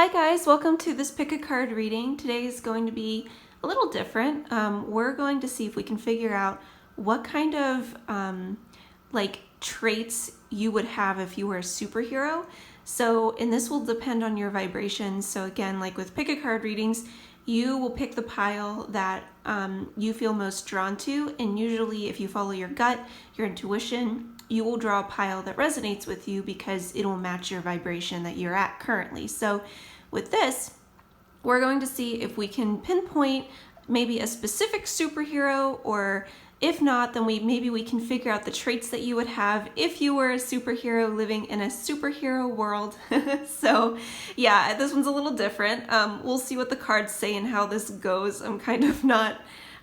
Hi guys, welcome to this pick a card reading. Today is going to be a little different. We're going to see if we can figure out what kind of traits you would have if you were a superhero. And this will depend on your vibrations. So again, like with pick a card readings, you will pick the pile that you feel most drawn to, and usually if you follow your gut, your intuition, you will draw a pile that resonates with you because it'll match your vibration that you're at currently. So with this, we're going to see if we can pinpoint maybe a specific superhero, or if not, then maybe we can figure out the traits that you would have if you were a superhero living in a superhero world. So yeah, this one's a little different. We'll see what the cards say and how this goes.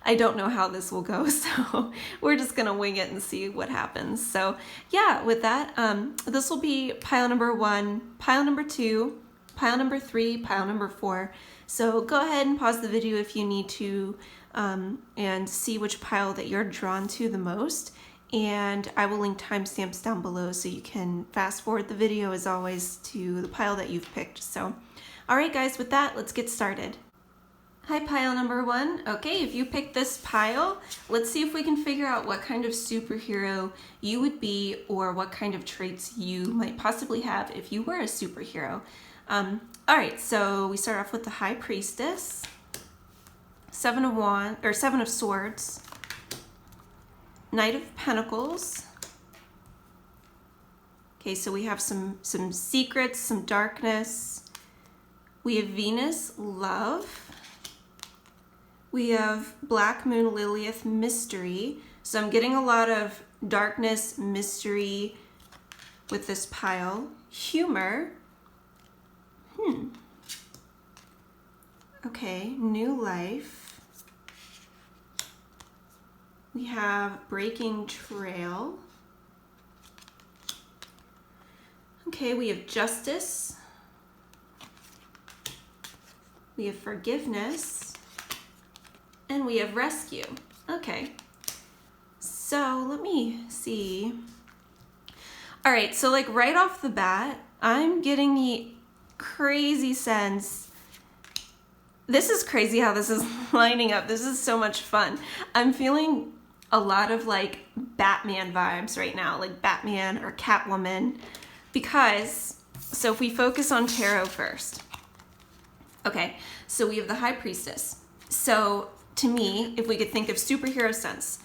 I don't know how this will go, so we're just gonna wing it and see what happens. So yeah, with that, this will be pile number 1, pile number 2, pile number 3, pile number 4. So go ahead and pause the video if you need to and see which pile that you're drawn to the most. And I will link timestamps down below so you can fast forward the video as always to the pile that you've picked. So, all right guys, with that, let's get started. Hi, pile number 1. Okay, if you picked this pile, let's see if we can figure out what kind of superhero you would be, or what kind of traits you might possibly have if you were a superhero. All right, so we start off with the High Priestess, Seven of Swords, Knight of Pentacles. Okay, so we have some secrets, some darkness. We have Venus, Love. We have Black Moon, Lilith, Mystery. So I'm getting a lot of darkness, mystery with this pile. Humor. Okay, New Life. We have Breaking Trail. Okay, we have Justice. We have Forgiveness. And we have Rescue. Okay, so let me see. All right, so like right off the bat, I'm getting the crazy sense. This is crazy how this is lining up. This is so much fun. I'm feeling a lot of like Batman vibes right now, like Batman or Catwoman, because, so if we focus on tarot first. Okay, so we have the High Priestess. So to me, if we could think of superhero sense,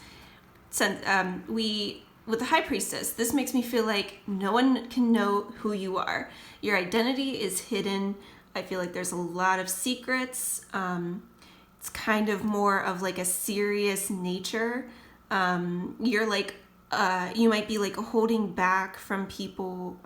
with the High Priestess, this makes me feel like no one can know who you are. Your identity is hidden. I feel like there's a lot of secrets. It's kind of more of like a serious nature. You're like, you might be like holding back from people,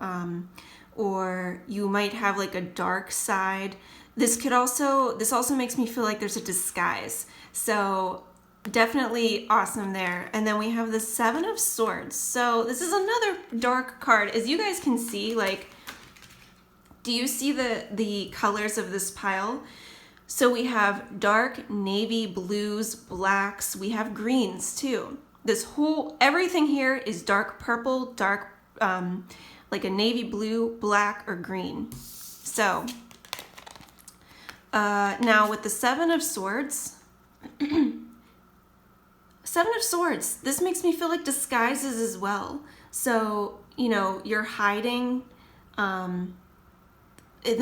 or you might have like a dark side. This also makes me feel like there's a disguise. So definitely awesome there. And then we have the Seven of Swords. So this is another dark card. As you guys can see, like, do you see the colors of this pile? So we have dark navy, blues, blacks. We have greens too. Everything here is dark purple, dark, like a navy blue, black, or green. So now with the Seven of Swords, Seven of Swords, this makes me feel like disguises as well. So, you know, you're hiding. The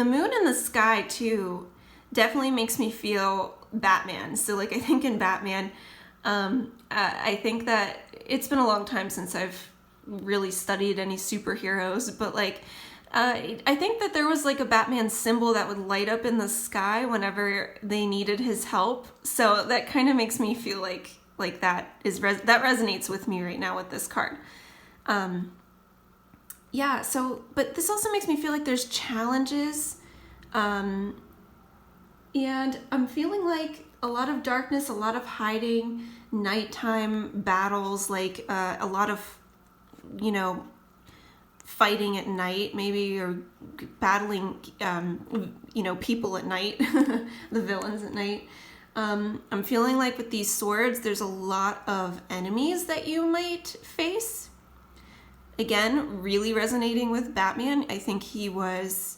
moon in the sky too definitely makes me feel Batman. So like, I think in Batman, I think that it's been a long time since I've really studied any superheroes, but like, I think that there was like a Batman symbol that would light up in the sky whenever they needed his help. So that kind of makes me feel like that resonates with me right now with this card. Yeah, so, but this also makes me feel like there's challenges. And I'm feeling like a lot of darkness, a lot of hiding, nighttime battles, like a lot of, you know, fighting at night maybe, or battling, you know, people at night, the villains at night. I'm feeling like with these swords, there's a lot of enemies that you might face. Again, really resonating with Batman. I think he was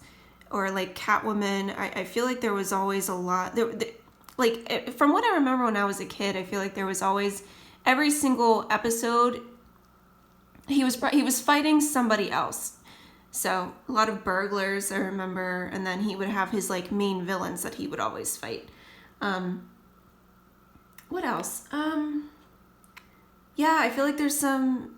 or like Catwoman. I feel like there was always a lot like from what I remember when I was a kid, I feel like there was always, every single episode he was fighting somebody else. So a lot of burglars I remember, and then he would have his like main villains that he would always fight. What else? Yeah, I feel like there's some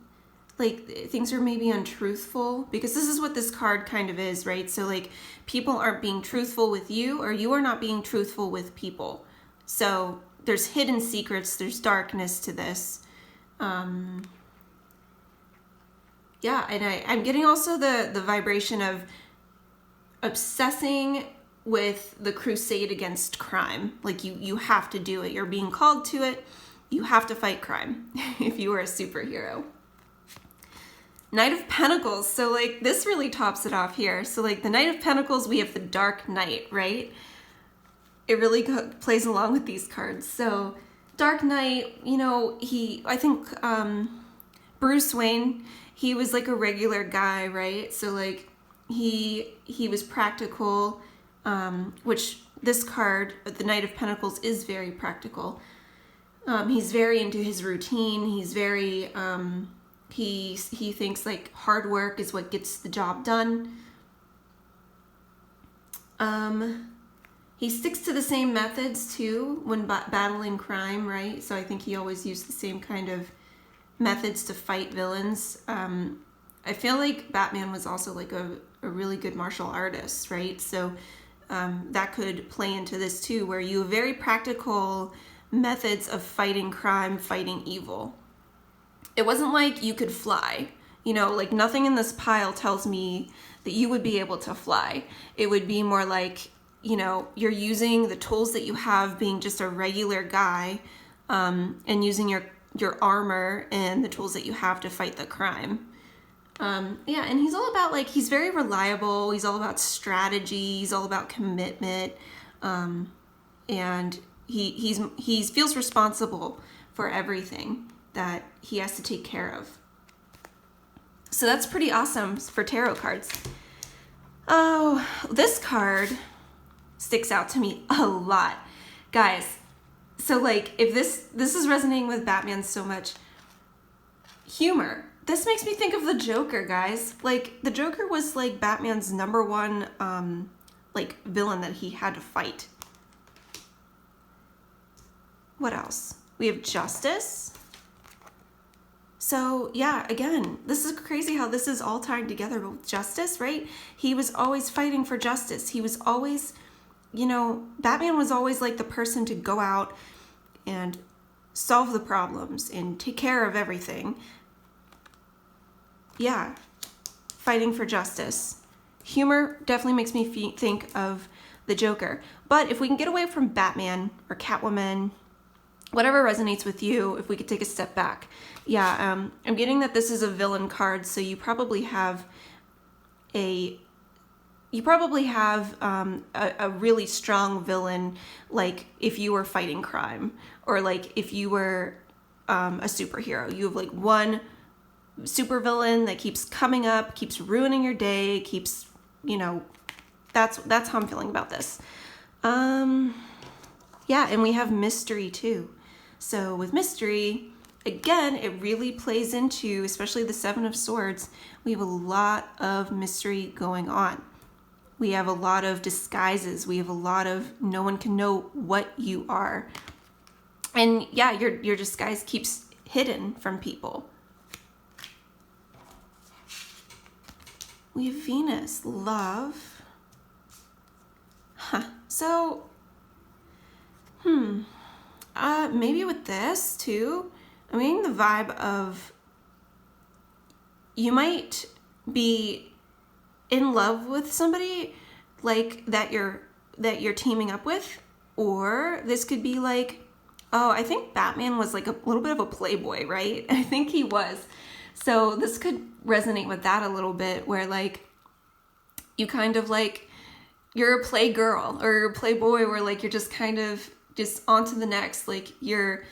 like things are maybe untruthful, because this is what this card kind of is, right? So like people aren't being truthful with you, or you are not being truthful with people. So there's hidden secrets, there's darkness to this. Yeah, and I'm getting also the vibration of obsessing with the crusade against crime. Like you have to do it. You're being called to it. You have to fight crime if you are a superhero. Knight of Pentacles. So like this really tops it off here. So like the Knight of Pentacles, we have the Dark Knight, right? It really plays along with these cards. So Dark Knight, you know, I think Bruce Wayne, he was like a regular guy, right? So like he was practical, which this card, the Knight of Pentacles, is very practical. He's very into his routine. He's very, he thinks like hard work is what gets the job done. He sticks to the same methods too when battling crime, right? So I think he always used the same kind of methods to fight villains. I feel like Batman was also like a really good martial artist, right? So that could play into this too, where you have very practical methods of fighting crime, fighting evil. It wasn't like you could fly, you know, like nothing in this pile tells me that you would be able to fly. It would be more like, you know, you're using the tools that you have, being just a regular guy, and using your armor and the tools that you have to fight the crime. Yeah, and he's all about like, he's very reliable. He's all about strategy. He's all about commitment. And he feels responsible for everything that he has to take care of. So that's pretty awesome for tarot cards. Oh, this card sticks out to me a lot. Guys, so like if this is resonating with Batman so much, humor. This makes me think of the Joker, guys. Like the Joker was like Batman's number one like villain that he had to fight. What else? We have Justice. So yeah, again, this is crazy how this is all tied together with Justice, right? He was always fighting for justice. He was always, you know, Batman was always like the person to go out and solve the problems and take care of everything. Yeah, fighting for justice. Humor definitely makes me think of the Joker. But if we can get away from Batman or Catwoman, whatever resonates with you, if we could take a step back. Yeah, I'm getting that this is a villain card, so you probably have a really strong villain, like if you were fighting crime, or like if you were a superhero. You have like one super villain that keeps coming up, keeps ruining your day, keeps, you know, that's how I'm feeling about this. Yeah, and we have mystery too. So with mystery, again, it really plays into, especially the Seven of Swords, we have a lot of mystery going on. We have a lot of disguises. We have a lot of no one can know what you are. And yeah, your disguise keeps hidden from people. We have Venus, love. So, maybe with this too, I'm getting the vibe of you might be in love with somebody like that you're teaming up with, or this could be like, oh, I think Batman was like a little bit of a playboy, right? I think he was. So this could resonate with that a little bit, where like you kind of like, you're a playgirl or you're a playboy, where like you're just kind of just on to the next, like you're,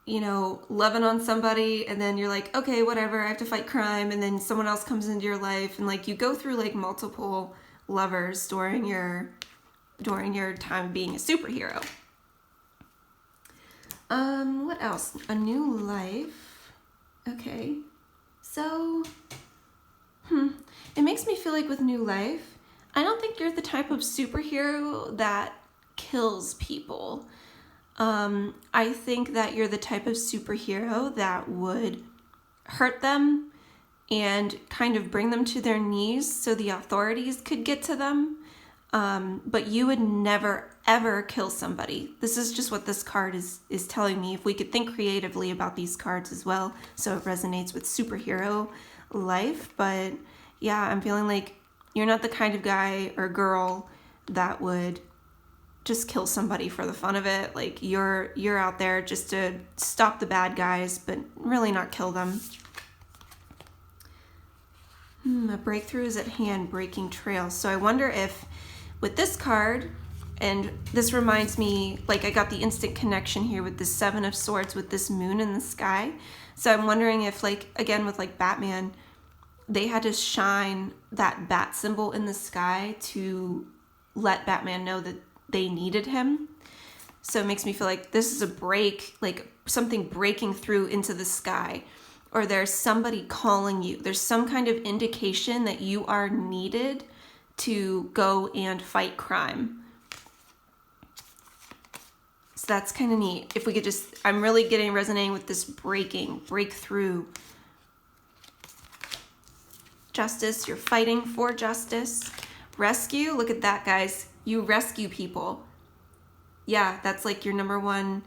you know, loving on somebody, and then you're like, okay, whatever, I have to fight crime, and then someone else comes into your life, and like you go through like multiple lovers during your time being a superhero. What else? A new life. Okay. So, it makes me feel like with new life, I don't think you're the type of superhero that kills people. I think that you're the type of superhero that would hurt them and kind of bring them to their knees so the authorities could get to them. But you would never, ever kill somebody. This is just what this card is telling me. If we could think creatively about these cards as well, so it resonates with superhero life. But yeah, I'm feeling like you're not the kind of guy or girl that would just kill somebody for the fun of it. Like you're out there just to stop the bad guys, but really not kill them. A breakthrough is at hand, breaking trails. So I wonder if with this card, and this reminds me, like I got the instant connection here with the Seven of Swords with this moon in the sky. So I'm wondering if, like, again with like Batman, they had to shine that bat symbol in the sky to let Batman know that they needed him. So it makes me feel like this is a break, like something breaking through into the sky, or there's somebody calling you. There's some kind of indication that you are needed to go and fight crime. So that's kind of neat. If we could just, I'm really resonating with this breakthrough. Justice, you're fighting for justice. Rescue, look at that, guys. You rescue people. Yeah, that's like your number one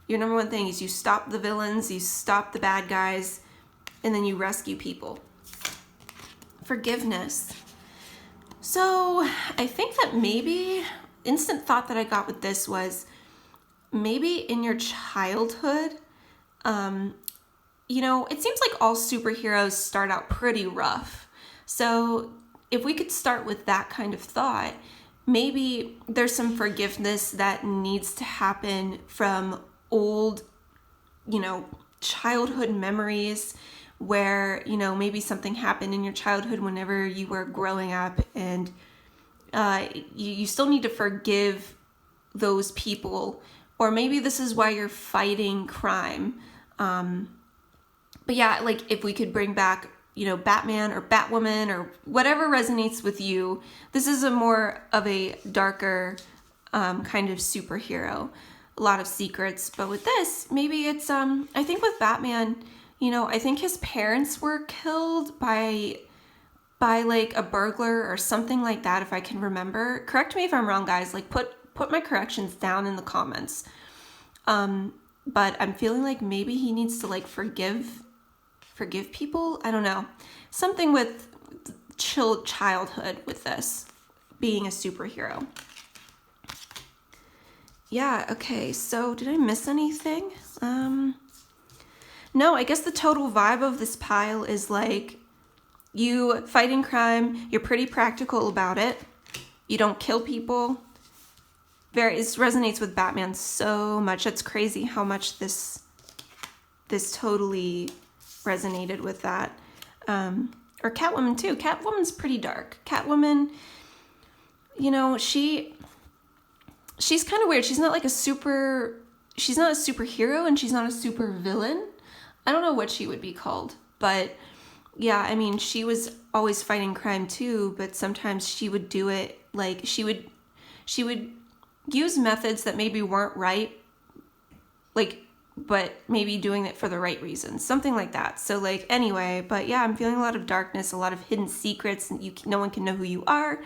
thing is you stop the villains, you stop the bad guys, and then you rescue people. Forgiveness. So I think that maybe, instant thought that I got with this was, maybe in your childhood, you know, it seems like all superheroes start out pretty rough. So if we could start with that kind of thought, maybe there's some forgiveness that needs to happen from old, you know, childhood memories where, you know, maybe something happened in your childhood whenever you were growing up, and you still need to forgive those people, or maybe this is why you're fighting crime. But yeah, like if we could bring back, you know, Batman or Batwoman or whatever resonates with you, this is a more of a darker kind of superhero. A lot of secrets, but with this, maybe it's, I think with Batman, you know, I think his parents were killed by like a burglar or something like that, if I can remember. Correct me if I'm wrong, guys. Like put my corrections down in the comments. But I'm feeling like maybe he needs to like forgive people. I don't know. Something with childhood with this being a superhero. Yeah, okay. So did I miss anything? No, I guess the total vibe of this pile is like you fighting crime, you're pretty practical about it. You don't kill people. It resonates with Batman so much. It's crazy how much this totally resonated with that. Or Catwoman too. Catwoman's pretty dark. Catwoman, you know, she's kind of weird. She's not a superhero and she's not a super villain. I don't know what she would be called, but yeah, I mean, she was always fighting crime too, but sometimes she would do it like she would use methods that maybe weren't right, like, but maybe doing it for the right reasons, something like that. So like, anyway, but yeah, I'm feeling a lot of darkness, a lot of hidden secrets, and no one can know who you are.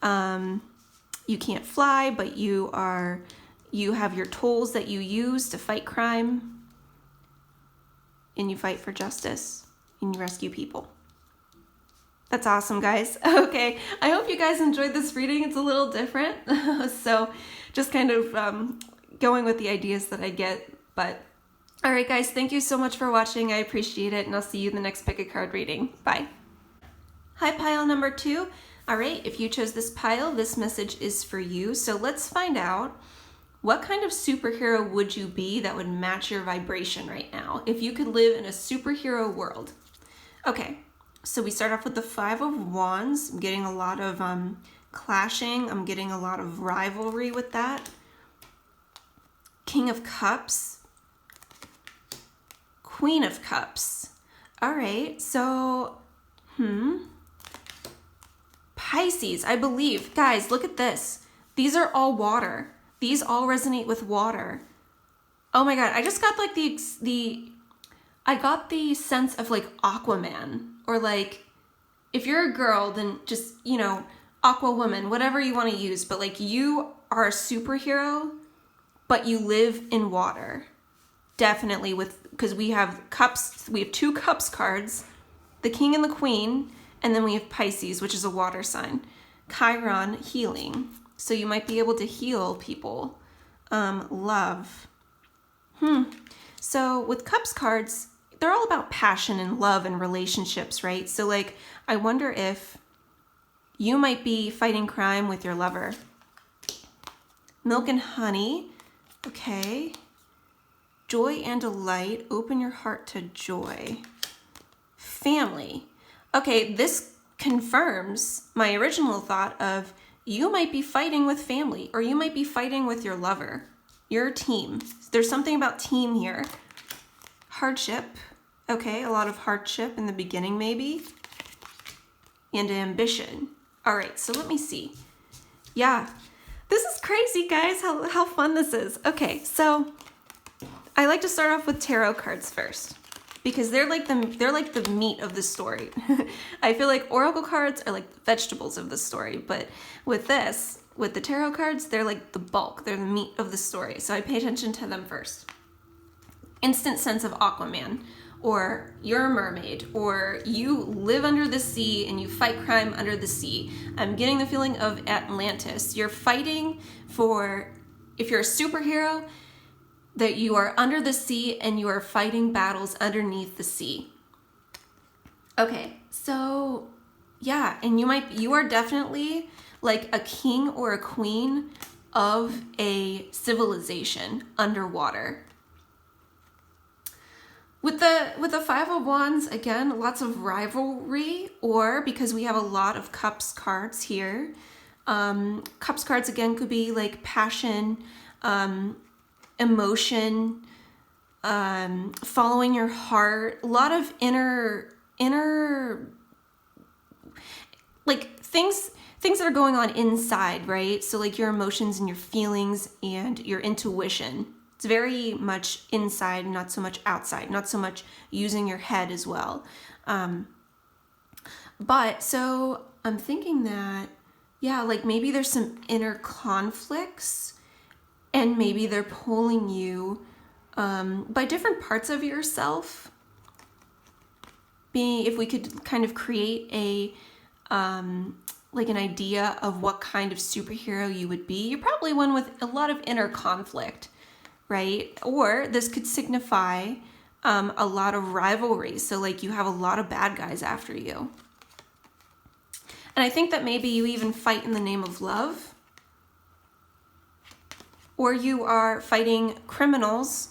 You can't fly, but you have your tools that you use to fight crime, and you fight for justice, and you rescue people. That's awesome, guys. Okay, I hope you guys enjoyed this reading. It's a little different, so just kind of going with the ideas that I get. But all right, guys, thank you so much for watching. I appreciate it, and I'll see you in the next pick a card reading. Bye. Hi, pile number 2. All right, if you chose this pile, this message is for you. So let's find out, what kind of superhero would you be that would match your vibration right now if you could live in a superhero world? Okay, So we start off with the Five of Wands. I'm getting a lot of clashing. I'm getting a lot of rivalry with that. King of Cups. Queen of Cups. All right, so, Pisces, I believe. Guys, look at this. These are all water. These all resonate with water. Oh my God, I just got like I got the sense of like Aquaman, or like, if you're a girl, then just, you know, Aqua Woman, whatever you want to use, but like you are a superhero, but you live in water. Definitely, because we have cups, we have 2 cups cards, the King and the Queen, and then we have Pisces, which is a water sign. Chiron, healing. So you might be able to heal people. Love. So with cups cards, they're all about passion and love and relationships, right? So like, I wonder if you might be fighting crime with your lover. Milk and honey. Okay. Joy and delight. Open your heart to joy. Family. Okay, this confirms my original thought of you might be fighting with family, or you might be fighting with your lover. Your team. There's something about team here. Hardship. Okay, a lot of hardship in the beginning maybe. And ambition. All right, so let me see. Yeah, this is crazy, guys, how fun this is. Okay, so I like to start off with tarot cards first, because they're like the meat of the story. I feel like oracle cards are like the vegetables of the story, but with the tarot cards, they're like the bulk, they're the meat of the story. So I pay attention to them first. Instant sense of Aquaman, or you're a mermaid, or you live under the sea and you fight crime under the sea. I'm getting the feeling of Atlantis. You're fighting for, if you're a superhero, that you are under the sea and you are fighting battles underneath the sea. Okay, so yeah, and you are definitely like a king or a queen of a civilization underwater. With the Five of Wands, again, lots of rivalry, or because we have a lot of Cups cards here. Cups cards, again, could be like passion, emotion, following your heart, a lot of inner like things that are going on inside, right? So like your emotions and your feelings and your intuition. It's very much inside, not so much outside, not so much using your head as well. But so I'm thinking that, yeah, like maybe there's some inner conflicts, and maybe they're pulling you by different parts of yourself. If we could kind of create a like an idea of what kind of superhero you would be, you're probably one with a lot of inner conflict, right? Or this could signify a lot of rivalry. So like you have a lot of bad guys after you. And I think that maybe you even fight in the name of love, or you are fighting criminals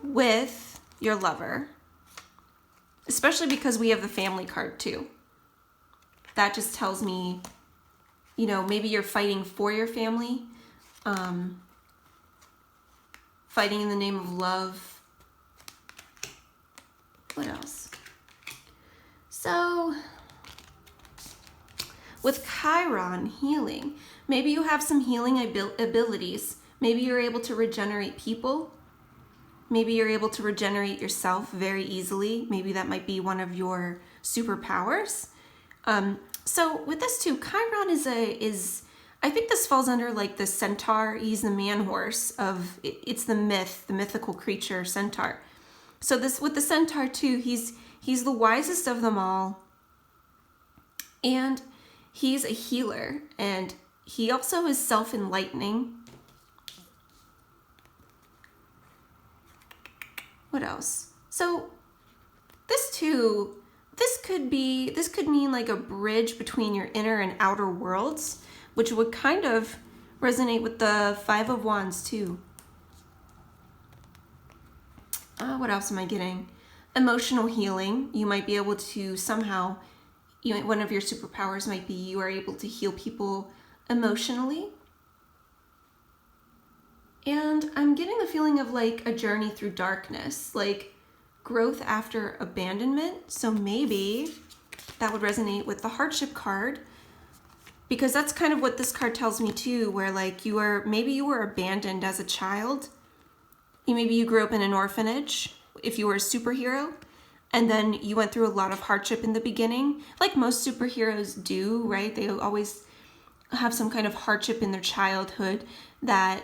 with your lover, especially because we have the family card too. That just tells me, you know, maybe you're fighting for your family, fighting in the name of love. What else? So with Chiron, healing, maybe you have some healing abilities. Maybe you're able to regenerate people. Maybe you're able to regenerate yourself very easily. Maybe that might be one of your superpowers. So with this too, Chiron is I think this falls under like the centaur. He's the man horse of, it's the mythical creature centaur. So this with the centaur too, he's the wisest of them all, and he's a healer, and he also is self-enlightening. What else? So this too, this could mean like a bridge between your inner and outer worlds, which would kind of resonate with the Five of Wands too. What else am I getting? Emotional healing. You might be able to somehow one of your superpowers might be you are able to heal people emotionally. And I'm getting the feeling of like a journey through darkness, like growth after abandonment. So maybe that would resonate with the hardship card, because that's kind of what this card tells me too, where like maybe you were abandoned as a child. Maybe you grew up in an orphanage if you were a superhero, and then you went through a lot of hardship in the beginning, like most superheroes do, right? They always have some kind of hardship in their childhood that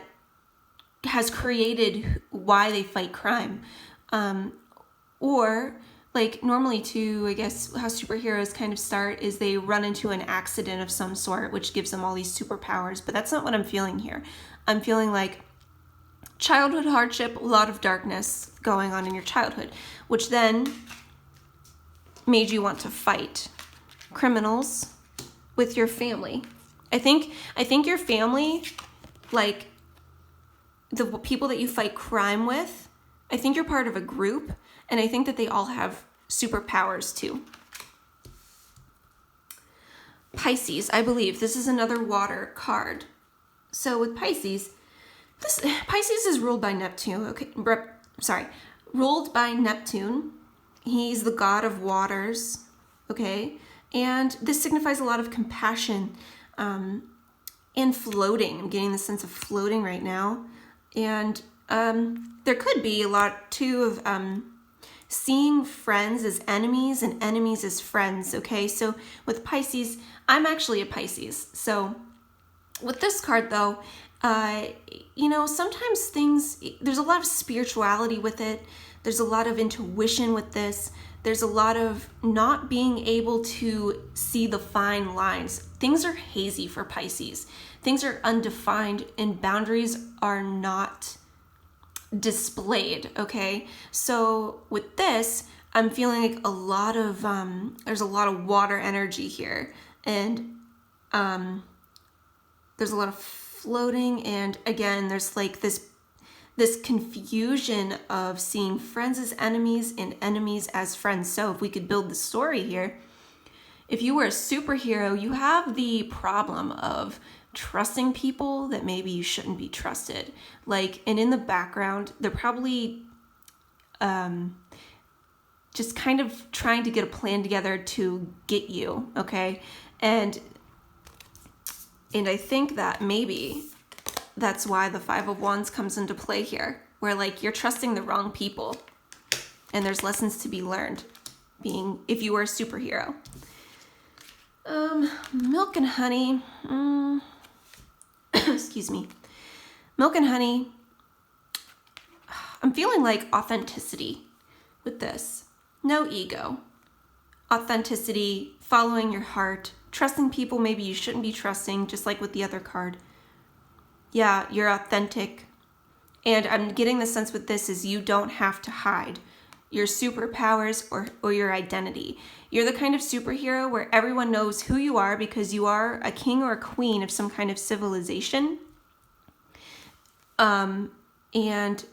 has created why they fight crime. Or like normally too, I guess how superheroes kind of start is they run into an accident of some sort, which gives them all these superpowers, but that's not what I'm feeling here. I'm feeling like childhood hardship, a lot of darkness going on in your childhood, which then made you want to fight criminals with your family. I think your family, like the people that you fight crime with, I think you're part of a group, and I think that they all have superpowers too. Pisces, I believe this is another water card. So with Pisces, Pisces is ruled by Neptune. Okay, ruled by Neptune. He's the god of waters. Okay, and this signifies a lot of compassion and floating. I'm getting the sense of floating right now, and there could be a lot too of seeing friends as enemies and enemies as friends. Okay, so with Pisces, I'm actually a Pisces. So with this card though, sometimes there's a lot of spirituality with it. There's a lot of intuition with this. There's a lot of not being able to see the fine lines. Things are hazy for Pisces. Things are undefined and boundaries are not displayed, okay? So with this, I'm feeling like there's a lot of water energy here, and there's a lot of floating, and again, there's like this confusion of seeing friends as enemies and enemies as friends. So if we could build the story here, if you were a superhero, you have the problem of trusting people that maybe you shouldn't be trusted. And in the background, they're probably just kind of trying to get a plan together to get you, okay? And I think that maybe that's why the Five of Wands comes into play here, where like you're trusting the wrong people and there's lessons to be learned if you were a superhero. Milk and honey. Excuse me. Milk and honey. I'm feeling like authenticity with this. No ego. Authenticity, following your heart, trusting people maybe you shouldn't be trusting, just like with the other card. Yeah, you're authentic. And I'm getting the sense with this is you don't have to hide your superpowers or your identity. You're the kind of superhero where everyone knows who you are because you are a king or a queen of some kind of civilization. And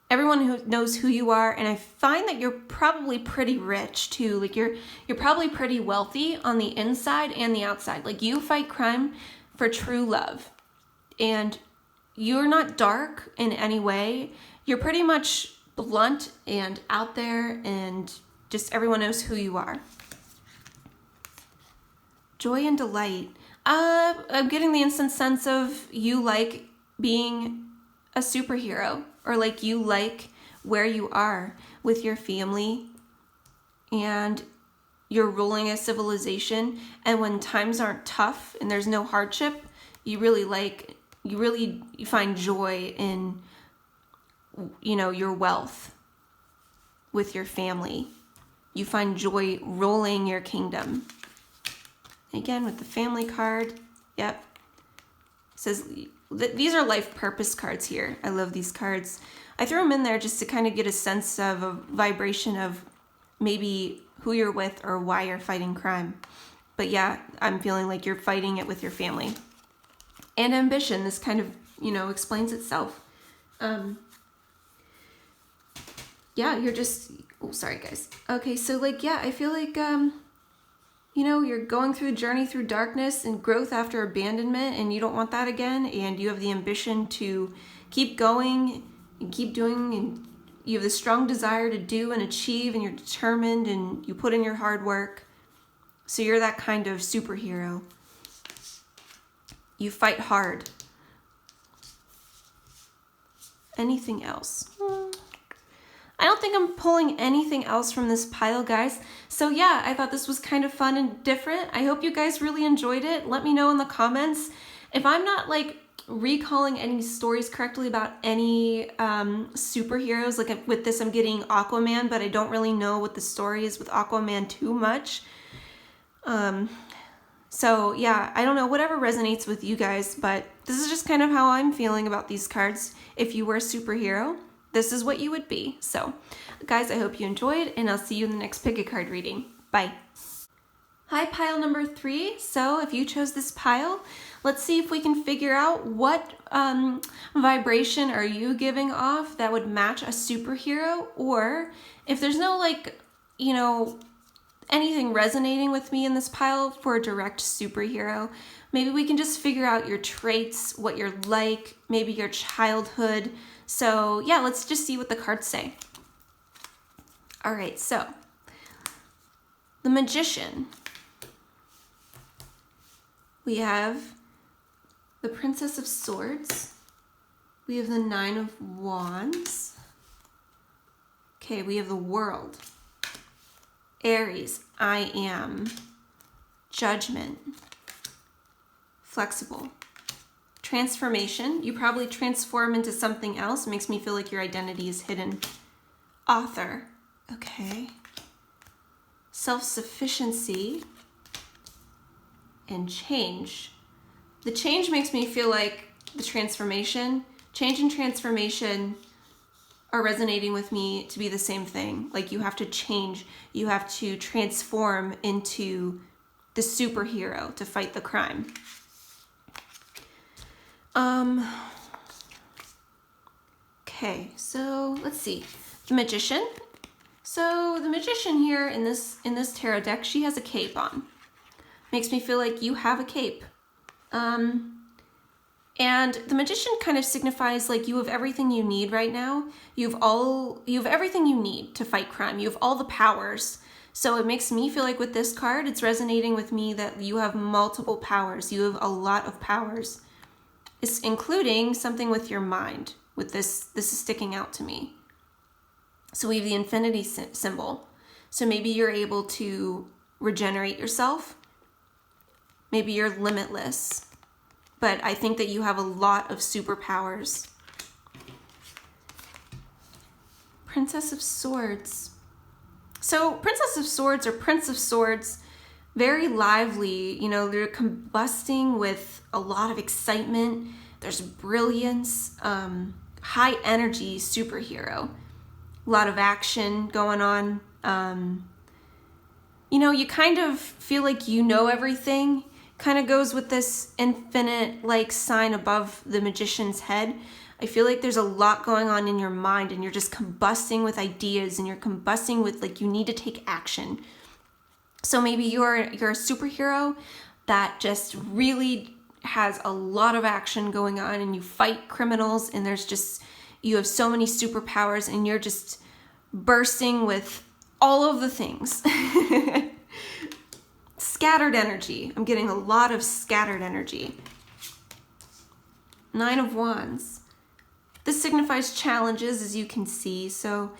everyone who knows who you are, and I find that you're probably pretty rich too. Like you're probably pretty wealthy on the inside and the outside. Like you fight crime for true love. And you're not dark in any way. You're pretty much blunt and out there, and just everyone knows who you are. Joy and delight. I'm getting the instant sense of you like being a superhero, or like you like where you are with your family and you're ruling a civilization. And when times aren't tough and there's no hardship, you find joy in, your wealth with your family. You find joy rolling your kingdom. Again, with the family card, yep. It says these are life purpose cards here. I love these cards. I threw them in there just to kind of get a sense of a vibration of maybe who you're with or why you're fighting crime. But yeah, I'm feeling like you're fighting it with your family. And ambition, this kind of, explains itself. Yeah, you're just, oh, sorry guys. Okay, so I feel like, you know, you're going through a journey through darkness and growth after abandonment, and you don't want that again, and you have the ambition to keep going and keep doing, and you have the strong desire to do and achieve, and you're determined and you put in your hard work. So you're that kind of superhero. You fight hard. Anything else? I don't think I'm pulling anything else from this pile, guys. So yeah, I thought this was kind of fun and different. I hope you guys really enjoyed it. Let me know in the comments. If I'm not like recalling any stories correctly about any superheroes, like with this I'm getting Aquaman, but I don't really know what the story is with Aquaman too much. So yeah, I don't know, whatever resonates with you guys, but this is just kind of how I'm feeling about these cards. If you were a superhero, this is what you would be. So guys, I hope you enjoyed, and I'll see you in the next pick a card reading. Bye. Hi, pile number 3. So if you chose this pile, let's see if we can figure out what vibration are you giving off that would match a superhero, or if there's no like, you know, anything resonating with me in this pile for a direct superhero. Maybe we can just figure out your traits, what you're like, maybe your childhood. So yeah, let's just see what the cards say. All right, so the Magician. We have the Princess of Swords. We have the Nine of Wands. Okay, we have the World. Aries, I am. Judgment. Flexible. Transformation. You probably transform into something else. It makes me feel like your identity is hidden. Author. Okay. Self-sufficiency. And change. The change makes me feel like the transformation. Change and transformation are resonating with me to be the same thing. Like you have to change, you have to transform into the superhero to fight the crime. Okay, so let's see. The Magician. So the Magician here in this tarot deck, she has a cape on. Makes me feel like you have a cape. And the Magician kind of signifies like you have everything you need right now. You have everything you need to fight crime. You have all the powers. So it makes me feel like with this card, it's resonating with me that you have multiple powers. You have a lot of powers. It's including something with your mind. With this is sticking out to me. So we have the infinity symbol. So maybe you're able to regenerate yourself. Maybe you're limitless. But I think that you have a lot of superpowers. Princess of Swords. So Princess of Swords or Prince of Swords, very lively. You know, they're combusting with a lot of excitement. There's brilliance, high energy superhero. A lot of action going on. You know, you kind of feel like you know everything. Kind of goes with this infinite like sign above the Magician's head. I feel like there's a lot going on in your mind and you're just combusting with ideas and you're combusting with like you need to take action. So maybe you're a superhero that just really has a lot of action going on and you fight criminals and you have so many superpowers and you're just bursting with all of the things. Scattered energy. I'm getting a lot of scattered energy. Nine of Wands. This signifies challenges, as you can see. So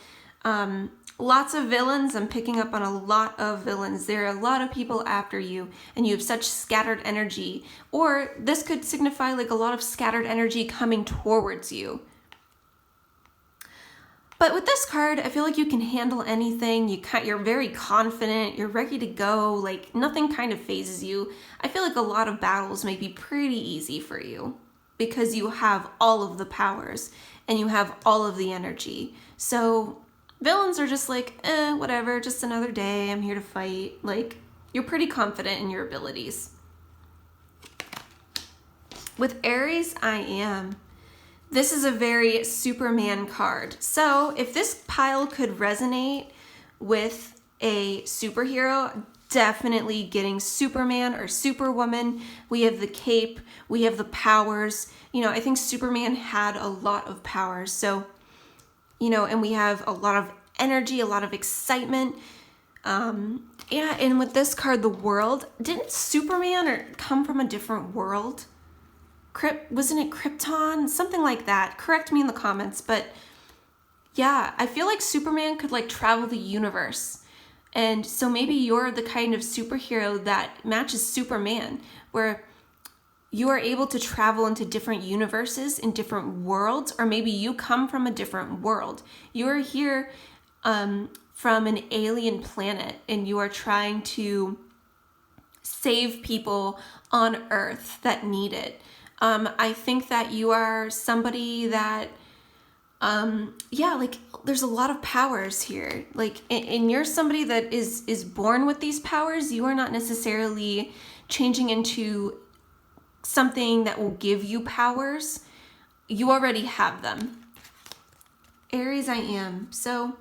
lots of villains. I'm picking up on a lot of villains. There are a lot of people after you and you have such scattered energy. Or this could signify like a lot of scattered energy coming towards you. But with this card, I feel like you can handle anything. You're very confident. You're ready to go. Like nothing kind of phases you. I feel like a lot of battles may be pretty easy for you because you have all of the powers and you have all of the energy. So villains are just like, whatever, just another day. I'm here to fight. Like you're pretty confident in your abilities. With Aries, I am. This is a very Superman card. So if this pile could resonate with a superhero, definitely getting Superman or Superwoman. We have the cape, we have the powers. You know, I think Superman had a lot of powers. So, you know, and we have a lot of energy, a lot of excitement. Yeah, and with this card, the world, didn't Superman come from a different world? Wasn't it Krypton? Something like that. Correct me in the comments, but yeah, I feel like Superman could like travel the universe. And so maybe you're the kind of superhero that matches Superman, where you are able to travel into different universes in different worlds, or maybe you come from a different world. You are here from an alien planet and you are trying to save people on Earth that need it. I think that you are somebody that, yeah, like there's a lot of powers here. Like, and you're somebody that is born with these powers. You are not necessarily changing into something that will give you powers. You already have them. Aries, I am. So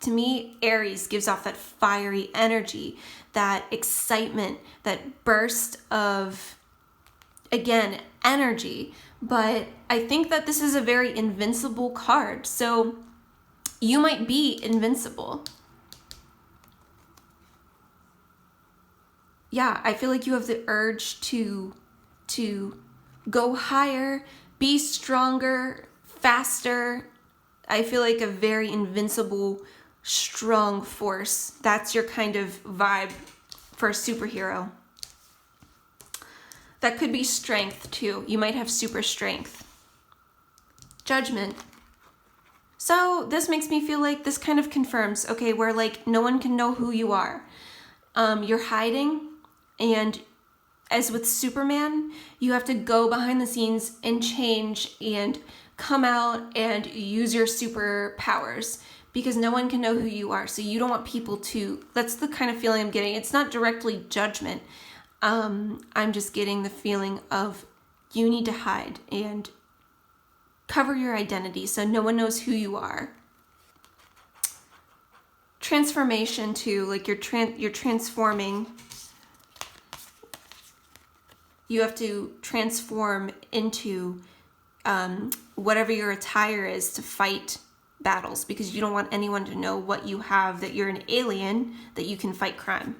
to me, Aries gives off that fiery energy, that excitement, that burst of, again, energy. But I think that this is a very invincible card. So you might be invincible. Yeah, I feel like you have the urge to go higher, be stronger, faster. I feel like a very invincible, strong force. That's your kind of vibe for a superhero. That could be strength too. You might have super strength. Judgment. So this makes me feel like this kind of confirms, okay, where like no one can know who you are. You're hiding, and as with Superman, you have to go behind the scenes and change and come out and use your superpowers because no one can know who you are. So you don't want people to, that's the kind of feeling I'm getting. It's not directly judgment. I'm just getting the feeling of you need to hide and cover your identity so no one knows who you are. Transformation too, like you're transforming. You have to transform into whatever your attire is to fight battles because you don't want anyone to know what you have, that you're an alien, that you can fight crime.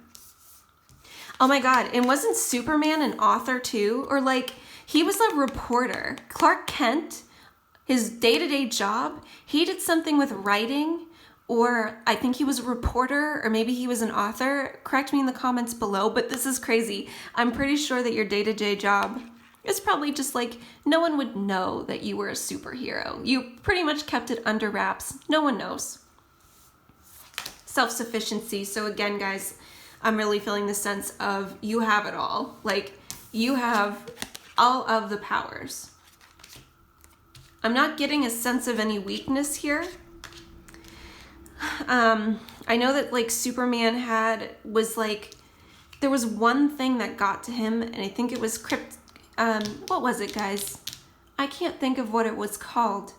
Oh my God, and wasn't Superman an author too? Or like, he was a reporter. Clark Kent, his day-to-day job, he did something with writing, or I think he was a reporter, or maybe he was an author. Correct me in the comments below, but this is crazy. I'm pretty sure that your day-to-day job is probably just like, no one would know that you were a superhero. You pretty much kept it under wraps. No one knows. Self-sufficiency. So again, guys, I'm really feeling the sense of you have it all. Like, you have all of the powers. I'm not getting a sense of any weakness here. I know that like Superman was like, there was one thing that got to him, and I think it was what was it, guys? I can't think of what it was called.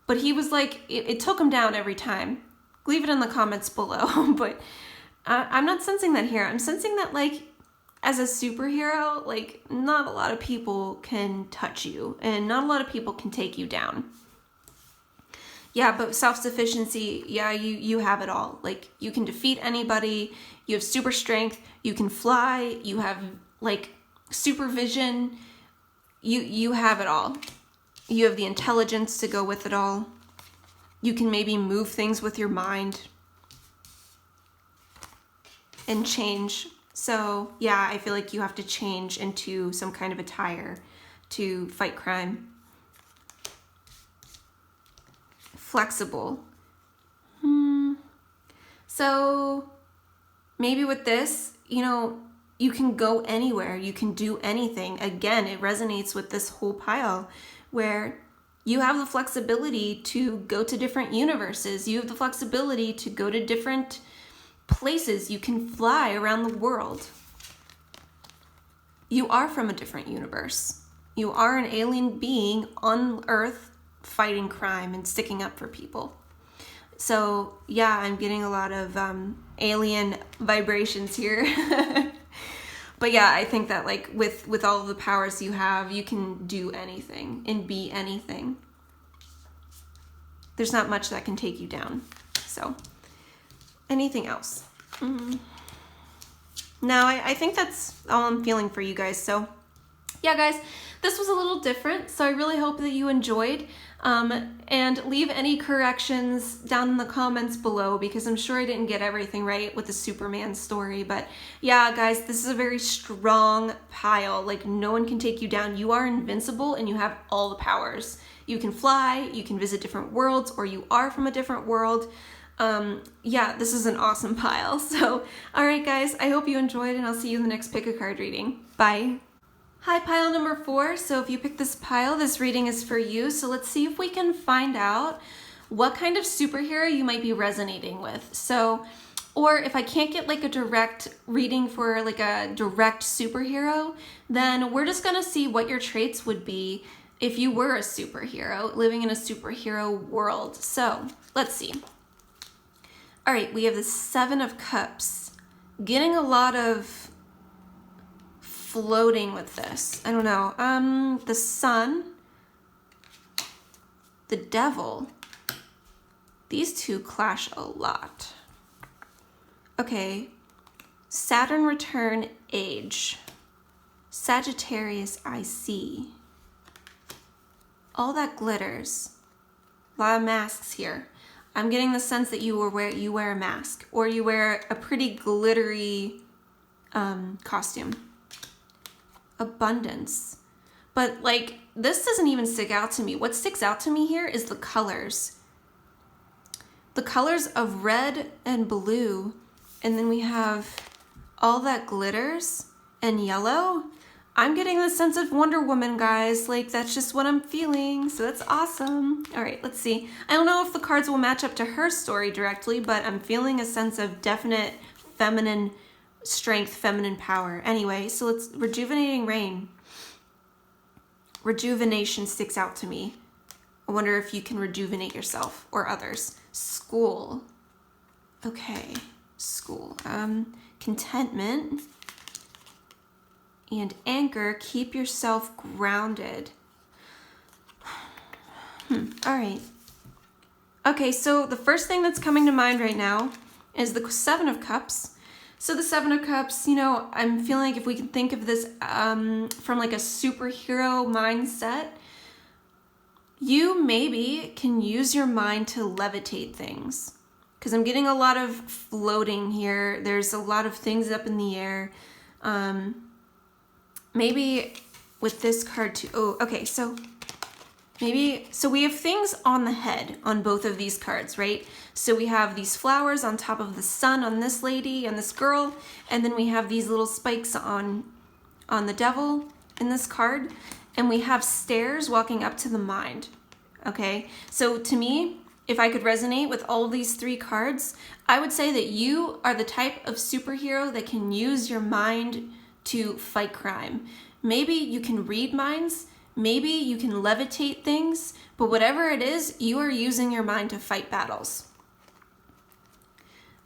But he was like, it took him down every time. Leave it in the comments below. But I'm not sensing that here. I'm sensing that like, as a superhero, like not a lot of people can touch you and not a lot of people can take you down. Yeah, but self-sufficiency, yeah, you have it all. Like, you can defeat anybody, you have super strength, you can fly, you have, like, supervision, you have it all. You have the intelligence to go with it all. You can maybe move things with your mind and change. So, yeah, I feel like you have to change into some kind of attire to fight crime. Flexible. So maybe with this, you know, you can go anywhere, you can do anything. Again, it resonates with this whole pile where you have the flexibility to go to different universes. You have the flexibility to go to different places. You can fly around the world. You are from a different universe. You are an alien being on Earth fighting crime and sticking up for people. So yeah, I'm getting a lot of alien vibrations here. But yeah, I think that like with all of the powers you have, you can do anything and be anything. There's not much that can take you down. So anything else? No, I think that's all I'm feeling for you guys. So yeah, guys, this was a little different. So I really hope that you enjoyed. And leave any corrections down in the comments below, because I'm sure I didn't get everything right with the Superman story. But yeah, guys, this is a very strong pile. Like, no one can take you down. You are invincible and you have all the powers. You can fly, you can visit different worlds, or you are from a different world. Yeah, this is an awesome pile. So, all right, guys, I hope you enjoyed, and I'll see you in the next pick a card reading. Bye. Hi, pile number 4. So if you picked this pile, this reading is for you. So let's see if we can find out what kind of superhero you might be resonating with. So, or if I can't get like a direct reading for like a direct superhero, then we're just gonna see what your traits would be if you were a superhero living in a superhero world. So let's see. All right, we have the 7 of Cups. Getting a lot of floating with this. I don't know. The Sun, the Devil. These two clash a lot. Okay. Saturn return, age. Sagittarius, I see. All that glitters. A lot of masks here. I'm getting the sense that you wear a mask, or you wear a pretty glittery costume. Abundance. But like, this doesn't even stick out to me. What sticks out to me here is the colors. The colors of red and blue, and then we have all that glitters and yellow. I'm getting the sense of Wonder Woman, guys. Like, that's just what I'm feeling, so that's awesome. All right, let's see. I don't know if the cards will match up to her story directly, but I'm feeling a sense of definite feminine strength, feminine power. Anyway, so let's rejuvenating rain. Rejuvenation sticks out to me. I wonder if you can rejuvenate yourself or others. School. Okay, school. Contentment. And anchor, keep yourself grounded. All right. Okay, so the first thing that's coming to mind right now is the 7 of Cups. So the 7 of Cups, you know, I'm feeling like if we can think of this from like a superhero mindset, you maybe can use your mind to levitate things. Because I'm getting a lot of floating here. There's a lot of things up in the air. Maybe with this card too. Oh, okay, so we have things on the head on both of these cards, right? So we have these flowers on top of the sun on this lady and this girl, and then we have these little spikes on the devil in this card, and we have stairs walking up to the mind, okay? So to me, if I could resonate with all these 3 cards, I would say that you are the type of superhero that can use your mind to fight crime. Maybe you can read minds, maybe you can levitate things, but whatever it is, you are using your mind to fight battles.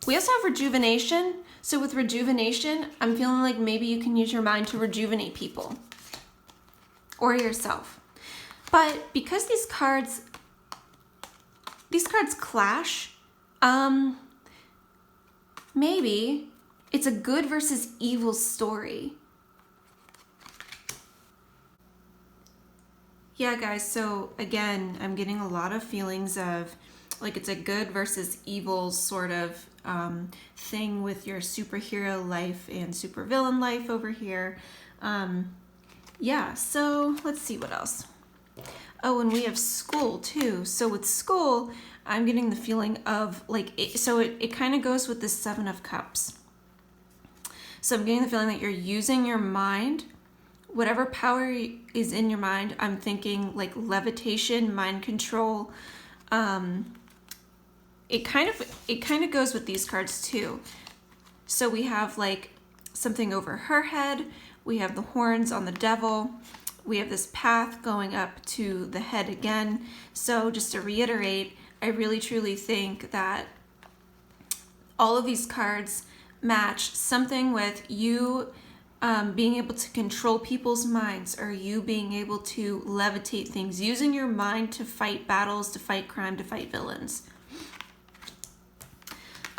We also have rejuvenation. So with rejuvenation, I'm feeling like maybe you can use your mind to rejuvenate people or yourself. But because these cards clash, maybe it's a good versus evil story. Yeah, guys, so again, I'm getting a lot of feelings of like it's a good versus evil sort of thing with your superhero life and supervillain life over here. Yeah, so let's see what else. Oh, and we have school too. So with school, I'm getting the feeling of like, it kind of goes with the 7 of Cups. So I'm getting the feeling that you're using your mind. Whatever power is in your mind, I'm thinking like levitation, mind control. It kind of goes with these cards too. So we have like something over her head. We have the horns on the devil. We have this path going up to the head again. So just to reiterate, I really truly think that all of these cards match something with you being able to control people's minds, or you being able to levitate things, using your mind to fight battles, to fight crime, to fight villains.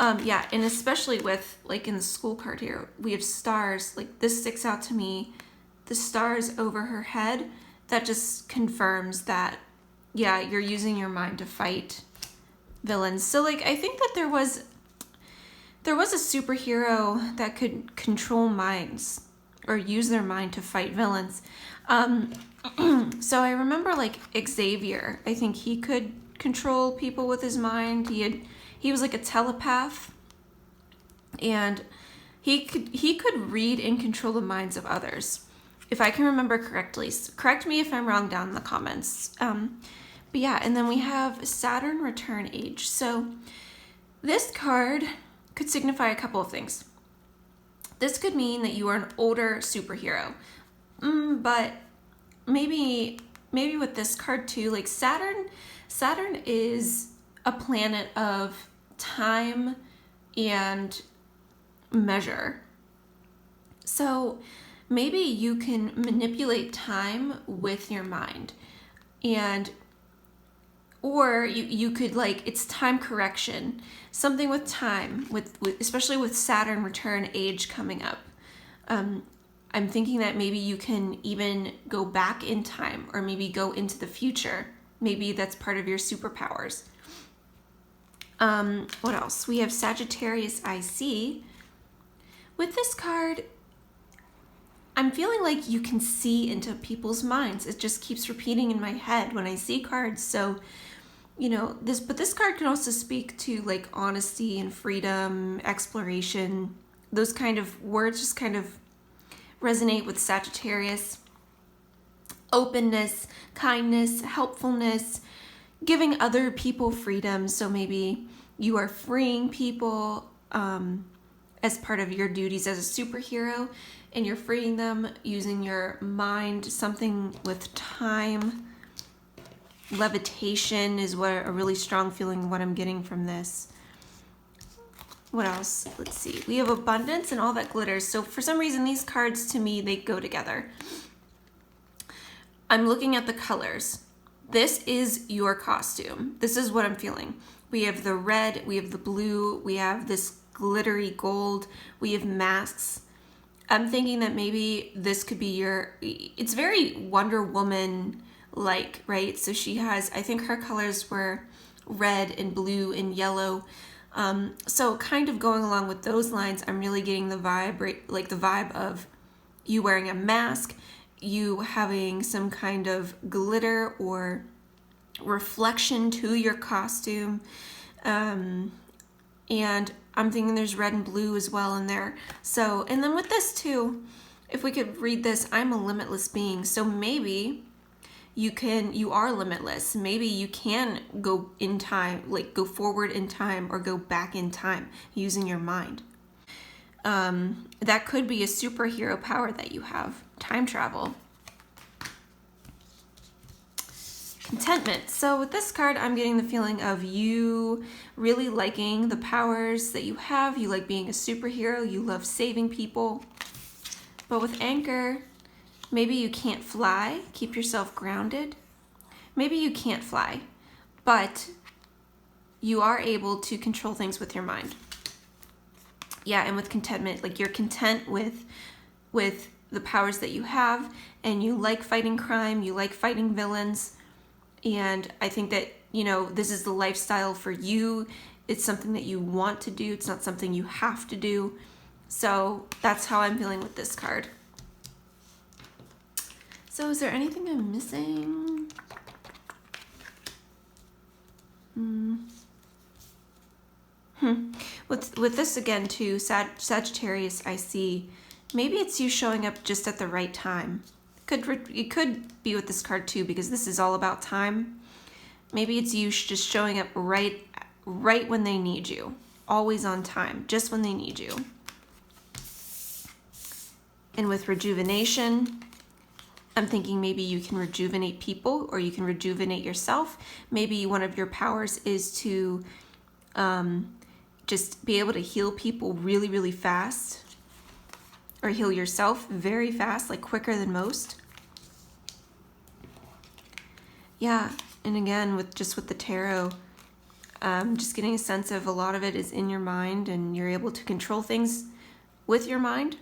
Yeah, and especially with, like, in the school card here, we have stars. Like, this sticks out to me. The stars over her head, that just confirms that, yeah, you're using your mind to fight villains. So, like, I think that there was a superhero that could control minds or use their mind to fight villains. So I remember, like, Xavier. I think he could control people with his mind. He was like a telepath, and he could read and control the minds of others, if I can remember correctly. Correct me if I'm wrong down in the comments. But yeah, and then we have Saturn Return Age. So this card could signify a couple of things. This could mean that you are an older superhero, but maybe with this card too, like Saturn is a planet of time and measure. So maybe you can manipulate time with your mind, or you could, like, it's time correction, something with time, with especially with Saturn Return Age coming up. I'm thinking that maybe you can even go back in time, or maybe go into the future. Maybe that's part of your superpowers. What else? We have Sagittarius IC. With this card, I'm feeling like you can see into people's minds. It just keeps repeating in my head when I see cards. So, you know, this card can also speak to, like, honesty and freedom, exploration. Those kind of words just kind of resonate with Sagittarius. Openness, kindness, helpfulness, giving other people freedom. So maybe you are freeing people as part of your duties as a superhero, and you're freeing them using your mind. Something with time. Levitation is what a really strong feeling what I'm getting from this. What else? Let's see. We have abundance and all that glitters. So for some reason, these cards, to me, they go together. I'm looking at the colors. This is your costume. This is what I'm feeling. We have the red, we have the blue, we have this glittery gold, we have masks. I'm thinking that maybe this could be it's very Wonder Woman like, right? So she has, I think her colors were red and blue and yellow. So kind of going along with those lines, I'm really getting the vibe, like the vibe of you wearing a mask, you having some kind of glitter or reflection to your costume. And I'm thinking there's red and blue as well in there. So, and then with this too, if we could read this, I'm a limitless being. So maybe you are limitless. Maybe you can go in time, like go forward in time or go back in time using your mind. That could be a superhero power that you have, time travel. Contentment. So with this card, I'm getting the feeling of you really liking the powers that you have. You like being a superhero. You love saving people. But with Anchor, maybe you can't fly. Keep yourself grounded. Maybe you can't fly, but you are able to control things with your mind. Yeah, and with contentment, like you're content with the powers that you have, and you like fighting crime, you like fighting villains, and I think that, you know, this is the lifestyle for you. It's something that you want to do. It's not something you have to do. So that's how I'm feeling with this card. So is there anything I'm missing? With this again too, Sagittarius, I see maybe it's you showing up just at the right time. It could be with this card too, because this is all about time. Maybe it's you just showing up right when they need you, always on time, just when they need you. And with rejuvenation, I'm thinking maybe you can rejuvenate people or you can rejuvenate yourself. Maybe one of your powers is to just be able to heal people really, really fast, or heal yourself very fast, like quicker than most. Yeah, and again, with the tarot, just getting a sense of a lot of it is in your mind and you're able to control things with your mind.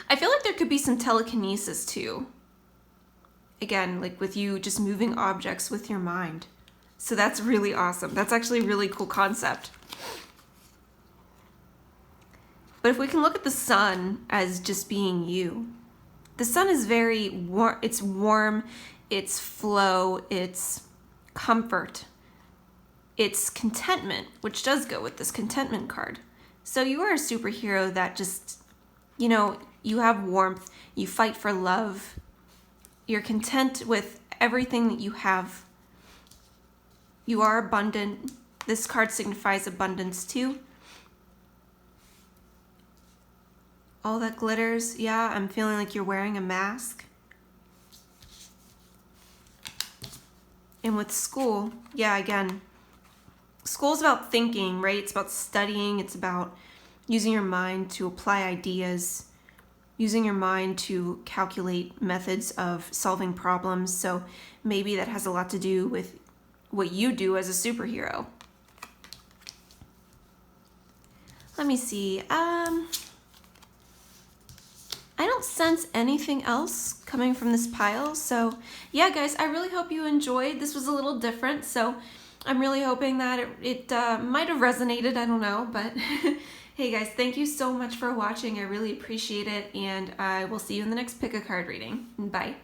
I feel like there could be some telekinesis too. Again, like with you just moving objects with your mind. So that's really awesome. That's actually a really cool concept. But if we can look at the sun as just being you, the sun is very warm. It's warm, it's flow, it's comfort, it's contentment, which does go with this contentment card. So you are a superhero that just, you know, you have warmth, you fight for love, you're content with everything that you have. You are abundant. This card signifies abundance too. All that glitters, yeah, I'm feeling like you're wearing a mask. And with school, yeah, again, school's about thinking, right? It's about studying. It's about using your mind to apply ideas, using your mind to calculate methods of solving problems. So maybe that has a lot to do with what you do as a superhero. Let me see. I don't sense anything else coming from this pile. So yeah, guys, I really hope you enjoyed. This was a little different, so I'm really hoping that it might have resonated. I don't know, but hey guys, thank you so much for watching. I really appreciate it, and I will see you in the next pick a card reading. Bye.